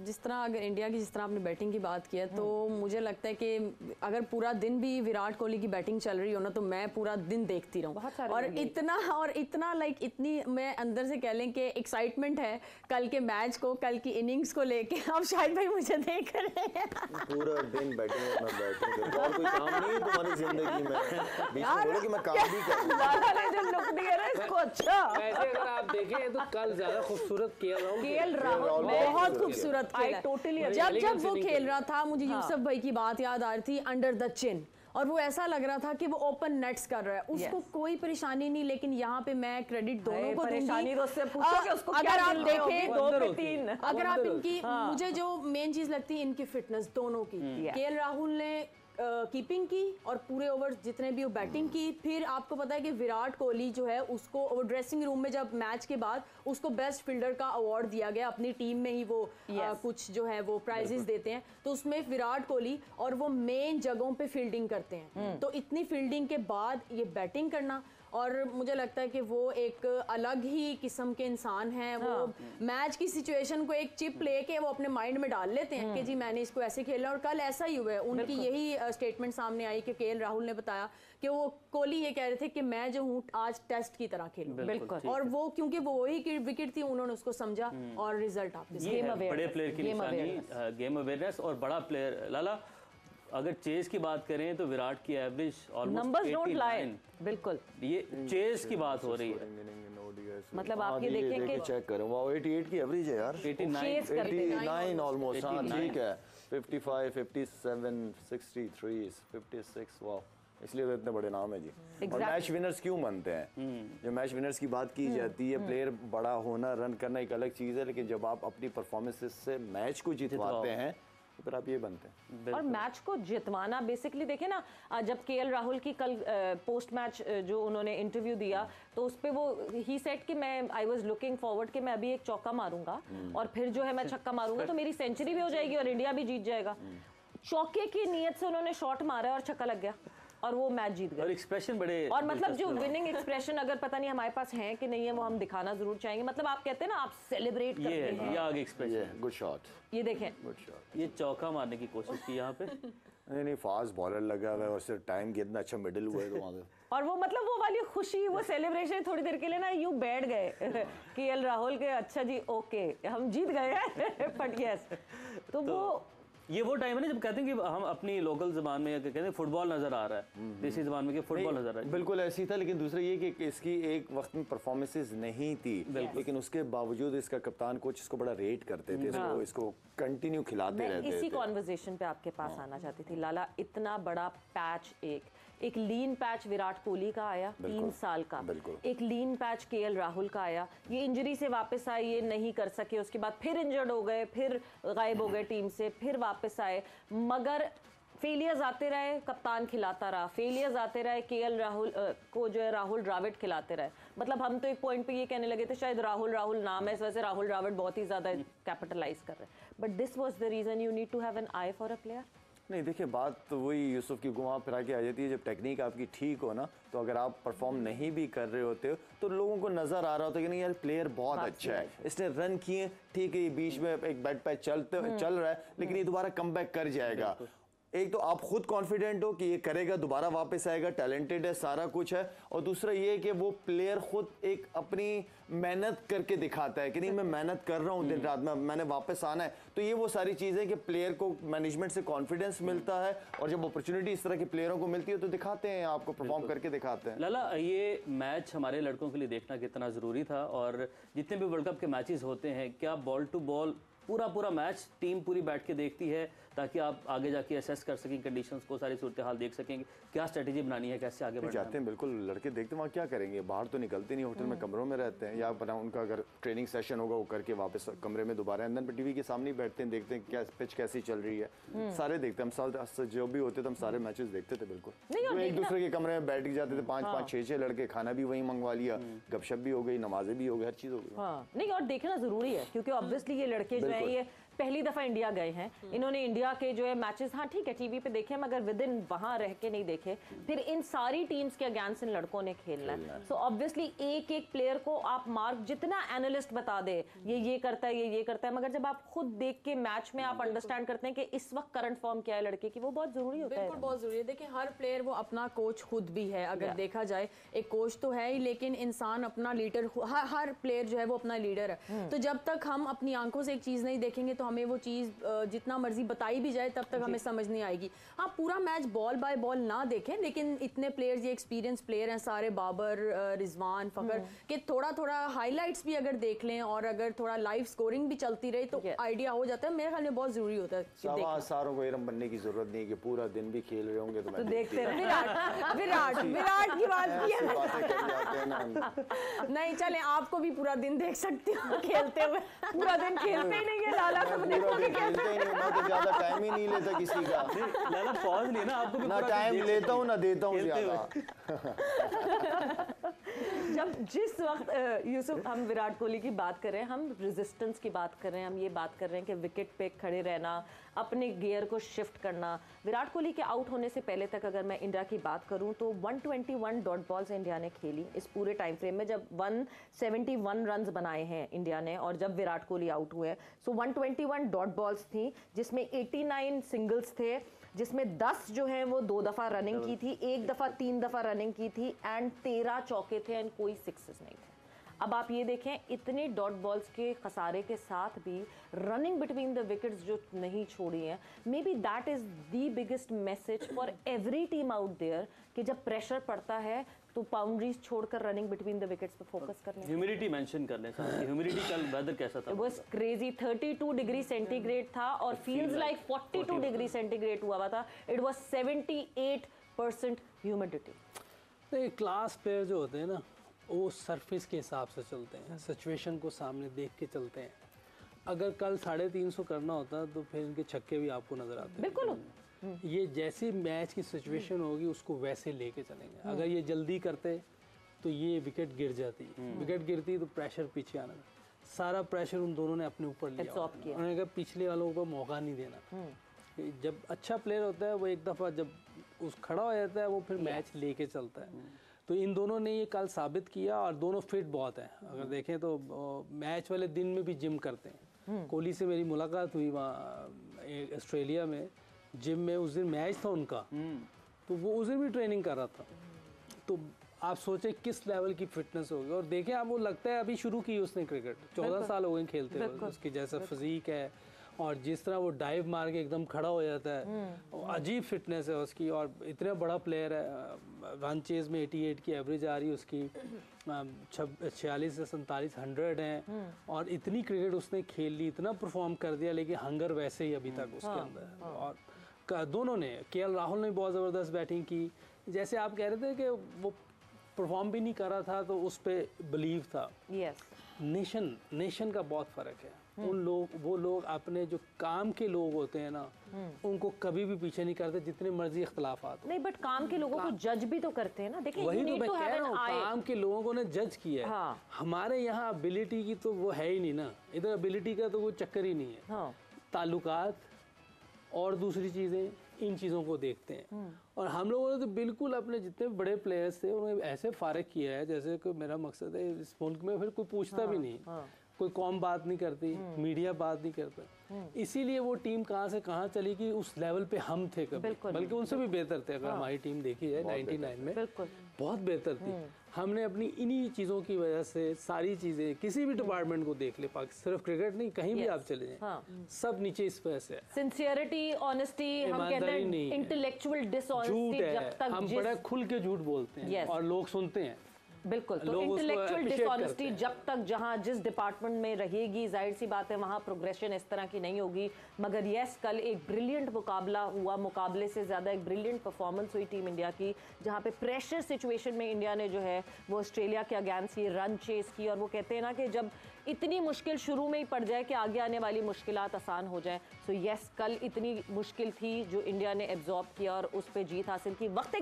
जिस तरह अगर इंडिया की जिस तरह आपने बैटिंग की बात की है तो मुझे लगता है कि अगर पूरा दिन भी विराट कोहली की बैटिंग चल रही हो ना तो मैं पूरा दिन देखती रहूं और इतना लाइक इतनी मैं अंदर से कह लें कि एक्साइटमेंट है कल के मैच को, कल की इनिंग्स को लेके। अब शायद भाई मुझे देख रहे हैं पूरा दिन बैटिंग में बैटिंग और कोई काम नहीं है तुम्हारी जिंदगी में, बीच में बोलो कि मैं काम भी करूं। लाला ने जो लुक दिया ना इसको, अच्छा वैसे अगर आप देखें तो कल ज्यादा खूबसूरत केएल राहुल बहुत खूबसूरत खेला। टोटली जब वो खेल रहा था मुझे यूसुफ भाई की बात याद आ रही थी, अंडर द चिन, और वो ऐसा लग रहा था कि वो ओपन नेट्स कर रहा है, उसको कोई परेशानी नहीं। लेकिन यहाँ पे मैं क्रेडिट दोनों को दूंगी। अगर आप देखें 2 पे 3, अगर आप इनकी मुझे जो मेन चीज लगती है इनकी फिटनेस दोनों की, केएल राहुल ने कीपिंग की और पूरे ओवर जितने भी वो बैटिंग की। फिर आपको पता है कि विराट कोहली जो है उसको वो ड्रेसिंग रूम में जब मैच के बाद उसको बेस्ट फील्डर का अवार्ड दिया गया, अपनी टीम में ही वो कुछ जो है वो प्राइजेस देते हैं, तो उसमें विराट कोहली और वो मेन जगहों पे फील्डिंग करते हैं। तो इतनी फील्डिंग के बाद ये बैटिंग करना, और मुझे लगता है कि वो एक अलग ही किस्म के इंसान हैं। वो मैच की सिचुएशन को एक चिप लेके वो अपने माइंड में डाल लेते हैं कि जी मैंने इसको ऐसे खेला, और कल ऐसा ही हुआ है। उनकी यही स्टेटमेंट सामने आई कि केएल राहुल ने बताया कि वो कोहली ये कह रहे थे कि मैं जो हूँ आज टेस्ट की तरह खेलूं, बिल्कुल, और वो क्योंकि वो वही विकेट थी उन्होंने उसको समझा और रिजल्ट आपके बड़े प्लेयर की निशानी गेम अवेयरनेस और बड़ा प्लेयर। लाला अगर चेज की बात करें तो विराट की एवरेज नंबर्स डोंट लाई, बिल्कुल ये चेज की बात हो रही है। मतलब आप ये देखें कि चेक करें, वो 88 की एवरेज है यार, 89 ऑलमोस्ट। हाँ ठीक है, 55 57 63 56, वाह, इसलिए तो इतने बड़े नाम है जी। और मैच विनर्स क्यों बनते हैं? जब मैच विनर्स की बात की जाती है, प्लेयर बड़ा होना, रन करना एक अलग चीज है, लेकिन जब आप अपनी परफॉर्मेंसेस से मैच को जितवाते हैं तो फिर आप ये बनते हैं। और मैच को जितवाना बेसिकली देखे ना, जब केएल राहुल की कल पोस्ट मैच जो उन्होंने इंटरव्यू दिया तो उस पे वो ही सेड कि मैं आई वाज लुकिंग फॉरवर्ड कि मैं अभी एक चौका मारूंगा और फिर जो है मैं छक्का मारूंगा तो मेरी सेंचुरी भी हो जाएगी और इंडिया भी जीत जाएगा। चौके की नीयत से उन्होंने शॉट मारा और छक्का लग गया और वो मैच जीत गए। और एक्सप्रेशन बड़े, और मतलब जो विनिंग एक्सप्रेशन अगर पता नहीं हमारे पास है कि नहीं है, वो हम दिखाना जरूर चाहेंगे। मतलब आप कहते हैं ना, आप सेलिब्रेट करते हैं। ये आगे एक्सप्रेशन, गुड शॉट, ये देखें, गुड शॉट। ये चौका मारने की कोशिश की यहाँ पे। नहीं फास्ट बॉलर लगा हुआ है और सिर्फ टाइम कितना अच्छा मिडिल हुआ है तो वहाँ पे। और वो मतलब वो वाली खुशी, वो सेलिब्रेशन थोड़ी देर के लिए ना यूं बैठ गए केएल राहुल के, अच्छा जी ओके हम जीत गए हैं बट यस। तो वो ये वो टाइम है ना जब कहते हैं कि हम अपनी लोकल जबान में कहते हैं फुटबॉल नजर आ रहा है, देसी जबान में कि फुटबॉल नजर आ रहा है। बिल्कुल ऐसी था, लेकिन दूसरा ये कि इसकी एक वक्त में परफॉर्मेंसेस नहीं थी, लेकिन उसके बावजूद इसका कप्तान कोच इसको बड़ा रेट करते थे, इसको कंटिन्यू खिलाते रहते थे। इसी कॉन्वर्सेशन पे आपके पास आना चाहती थी लाला। इतना बड़ा पैच, एक लीन पैच विराट कोहली का आया 3 साल का, एक लीन पैच केएल राहुल का आया, ये इंजरी से वापस आए, ये नहीं कर सके, उसके बाद फिर इंजर्ड हो गए, फिर गायब हो गए टीम से, फिर वापस आए, मगर फेलियर्स आते रहे, कप्तान खिलाता रहा, फेलियर्स आते रहे, केएल राहुल को जो है राहुल द्रविड़ खिलाते रहे। मतलब हम तो एक पॉइंट पे ये कहने लगे थे शायद राहुल नाम है, इस वजह से राहुल द्रविड़ बहुत ही ज्यादा कैपिटलाइज कर रहे हैं, but this was the reason you need to have an eye for a player. नहीं देखिए, बात तो वही यूसुफ की घुमा फिरा के आ जाती है। जब टेक्निक आपकी ठीक हो ना, तो अगर आप परफॉर्म नहीं भी कर रहे होते हो तो लोगों को नजर आ रहा होता है कि नहीं यार प्लेयर बहुत अच्छा है, इसने रन किए, ठीक है ये बीच में एक बैट पैच चल रहा है, लेकिन ये दोबारा कमबैक कर जाएगा। एक तो आप खुद कॉन्फिडेंट हो कि ये करेगा, दोबारा वापस आएगा, टैलेंटेड है, सारा कुछ है, और दूसरा ये कि वो प्लेयर खुद एक अपनी मेहनत करके दिखाता है कि नहीं मैं मेहनत कर रहा हूँ दिन रात में, मैंने वापस आना है। तो ये वो सारी चीजें कि प्लेयर को मैनेजमेंट से कॉन्फिडेंस मिलता है, और जब अपॉर्चुनिटी इस तरह के प्लेयरों को मिलती है तो दिखाते हैं, आपको परफॉर्म करके दिखाते हैं। लाला ये मैच हमारे लड़कों के लिए देखना कितना जरूरी था, और जितने भी वर्ल्ड कप के मैचेस होते हैं, क्या बॉल टू बॉल पूरा मैच टीम पूरी बैठ के देखती है ताकि आप आगे जाके असेस कर सकें कंडीशंस को, सारी सूरत हाल देख सकें, क्या स्ट्रेटेजी बनानी है, कैसे आगे बढ़ना है? जाते हैं बिल्कुल, लड़के देखते हैं वहाँ क्या करेंगे, बाहर तो निकलते नहीं, होटल में कमरों में रहते हैं, या बना उनका अगर ट्रेनिंग सेशन होगा वो करके वापस कमरे में दोबारा अंदर टीवी के सामने बैठते हैं, देखते हैं क्या पिच कैसी चल रही है, सारे देखते हैं हम। जो भी होते थे हम सारे मैचेस देखते थे बिल्कुल, तो एक दूसरे के कमरे में बैठ जाते थे, 5-5 6-6 लड़के, खाना भी वहीं मंगवा लिया, गपशप भी हो गई, नमाजें भी हो गई, हर चीज हो गई। नहीं, और देखना जरूरी है क्योंकि ऑब्वियसली ये लड़के जो है ये पहली दफा इंडिया गए हैं, इन्होंने इंडिया के जो है मैचेस, हाँ ठीक है टीवी पे देखे मगर विद इन वहां रह के नहीं देखे। फिर इन सारी टीम्स के अगेंस्ट इन लड़कों ने खेलना है। सो ऑब्वियसली एक एक प्लेयर को आप मार्क, जितना एनालिस्ट बता दे ये करता है, ये करता है, मगर जब आप खुद देख के मैच में आप अंडरस्टैंड करते हैं कि इस वक्त करंट फॉर्म क्या है लड़के की, वो बहुत जरूरी होता है। बिल्कुल बहुत जरूरी है। देखिए हर प्लेयर वो अपना कोच खुद भी है, अगर देखा जाए एक कोच तो है ही, लेकिन इंसान अपना लीडर, हर प्लेयर जो है वो अपना लीडर है। तो जब तक हम अपनी आंखों से एक चीज नहीं देखेंगे तो हमें वो चीज जितना मर्जी बताई भी जाए तब तक हमें समझ नहीं आएगी। हाँ पूरा मैच बॉल बाय बॉल ना देखें, लेकिन इतने प्लेयर्स, ये एक्सपीरियंस प्लेयर हैं सारे, बाबर, रिजवान, फकर, कि थोड़ा थोड़ा हाईलाइट्स भी अगर देख लें और अगर थोड़ा लाइव स्कोरिंग भी चलती रहे तो आइडिया हो जाता है। मेरे ख्याल में बहुत जरूरी होता है। सारों को इरम बनने की जरूरत नहीं कि पूरा दिन भी खेल रहे होंगे तो देखते रहे। विराट की बात की है नहीं, चले आपको भी पूरा दिन देख सकते हो खेलते हुए। पूरा दिन खेलते ही नहीं है लाला, खेलते ही नहीं, मैं तो ज्यादा टाइम ही नहीं लेता किसी का। लाला पॉज नहीं ना, आपको भी ना टाइम लेता हूँ ना देता हूँ ज्यादा। जब जिस वक्त यूसुफ हम विराट कोहली की बात कर रहे हैं, हम रेजिस्टेंस की बात कर रहे हैं, हम ये बात कर रहे हैं कि विकेट पे खड़े रहना, अपने गियर को शिफ्ट करना। विराट कोहली के आउट होने से पहले तक अगर मैं इंडिया की बात करूं तो 121 डॉट बॉल्स इंडिया ने खेली इस पूरे टाइम फ्रेम में, जब 171 रन्स बनाए हैं इंडिया ने और जब विराट कोहली आउट हुए। सो 121 डॉट बॉल्स थी, जिसमें 89 सिंगल्स थे, जिसमें 10 जो है वो 2 दफ़ा रनिंग की थी, 1 दफ़ा 3 दफ़ा रनिंग की थी एंड 13 चौके थे एंड कोई सिक्सेस नहीं थे। अब आप ये देखें, इतने डॉट बॉल्स के खसारे के साथ भी रनिंग बिटवीन द विकेट्स जो नहीं छोड़ी हैं, maybe that is the biggest message for every team out there कि जब प्रेशर पड़ता है तो बाउंड्रीज छोड़कर रनिंग बिटवीन द विकेट्स पे फोकस करने। ह्यूमिडिटी मेंशन करने से, ह्यूमिडिटी कल वेदर कैसा था? It was crazy, 32 degree centigrade था और फील्स लाइक 42 डिग्री सेंटीग्रेड हुआ था। It was 78% humidity. तो ये क्लास प्लेयर जो होते हैं ना, वो सरफेस के हिसाब से चलते हैं, सिचुएशन को सामने देख के चलते हैं। अगर कल 350 करना होता तो फिर इनके छक्के भी आपको नजर आते हैं। बिल्कुल ये जैसी मैच की सिचुएशन होगी उसको वैसे लेके चलेंगे। अगर ये जल्दी करते तो ये विकेट गिर जाती, विकेट गिरती तो प्रेशर पीछे आना, सारा प्रेशर उन दोनों ने अपने ऊपर लिया। उन्होंने कहा पिछले वालों को मौका नहीं देना। जब अच्छा प्लेयर होता है वो एक दफ़ा जब उस खड़ा हो जाता है वो फिर मैच लेके चलता है। तो इन दोनों ने ये कल साबित किया और दोनों फिट बहुत हैं। अगर देखें तो मैच वाले दिन में भी जिम करते हैं। कोहली से मेरी मुलाकात हुई वहाँ ऑस्ट्रेलिया में, जिम में। उस दिन मैच था उनका, तो वो उस दिन भी ट्रेनिंग कर रहा था। तो आप सोचें किस लेवल की फिटनेस होगी। और देखें आप, वो लगता है अभी शुरू की उसने क्रिकेट, 14 साल हो गए खेलते हुए। उसकी जैसा फिजिक है और जिस तरह वो डाइव मार के एकदम खड़ा हो जाता है, अजीब फिटनेस है उसकी। और इतना बड़ा प्लेयर है, रन चेज में 88 की एवरेज आ रही है उसकी, 46 से 47 100 हैं। और इतनी क्रिकेट उसने खेल ली, इतना परफॉर्म कर दिया, लेकिन हंगर वैसे ही अभी तक उसके अंदर है। और दोनों ने, केएल राहुल ने बहुत ज़बरदस्त बैटिंग की। जैसे आप कह रहे थे कि वो परफॉर्म भी नहीं कर रहा था तो उस पर बिलीव था। नेशन का बहुत फ़र्क है। वो लोग अपने जो काम के लोग होते हैं ना, उनको कभी भी पीछे नहीं करते, जितने मर्जी इख्तलाफात नहीं, बट काम के लोगों को जज भी तो करते हैं ना। देखिए वही तो मैं कह रहा हूँ, काम के लोगों ने जज किया है। हाँ। हमारे यहाँ एबिलिटी की तो वो है ही नहीं ना, इधर एबिलिटी का तो कोई चक्कर ही नहीं है। हाँ। ताल्लुकात और दूसरी चीज़ें, इन चीज़ों को देखते हैं। और हम लोगों ने तो बिल्कुल अपने जितने बड़े प्लेयर्स थे उन्हें ऐसे फारिग किया है जैसे कि मेरा मकसद है इस मुल्क में फिर कोई पूछता भी नहीं। कोई कौम बात नहीं करती, मीडिया बात नहीं करता। इसीलिए वो टीम कहाँ से कहाँ चली कि उस लेवल पे हम थे कभी, बल्कि उनसे भी बेहतर थे। अगर हमारी टीम देखी जाए 99 में बहुत बेहतर थी। हमने अपनी इन्हीं चीज़ों की वजह से सारी चीज़ें, किसी भी डिपार्टमेंट को देख ले, सिर्फ क्रिकेट नहीं, कहीं भी आप चले जाएं, सब नीचे इस वजह से है। सिंसियरिटी, ऑनेस्टी, हम कहते हैं इंटेलेक्चुअल डिसऑनेस्टी, जब तक हम बड़ा खुल के झूठ बोलते हैं और लोग सुनते हैं। बिल्कुल, तो इंटेलेक्चुअल डिसऑनेस्टी जब तक जहां जिस डिपार्टमेंट में रहेगी, जाहिर सी बात है वहां प्रोग्रेशन इस तरह की नहीं होगी। मगर यस, कल एक ब्रिलियंट मुकाबला हुआ, मुकाबले से ज़्यादा एक ब्रिलियंट परफॉर्मेंस हुई टीम इंडिया की, जहां पे प्रेशर सिचुएशन में इंडिया ने जो है वो ऑस्ट्रेलिया के अगेंस्ट ये रन चेस की। और वो कहते हैं ना कि जब इतनी मुश्किल शुरू में ही पड़ जाए कि आगे आने वाली मुश्किलात आसान हो जाए। सो यस, कल इतनी मुश्किल थी जो इंडिया ने एब्जॉर्ब किया और उस पर जीत हासिल की। वक्त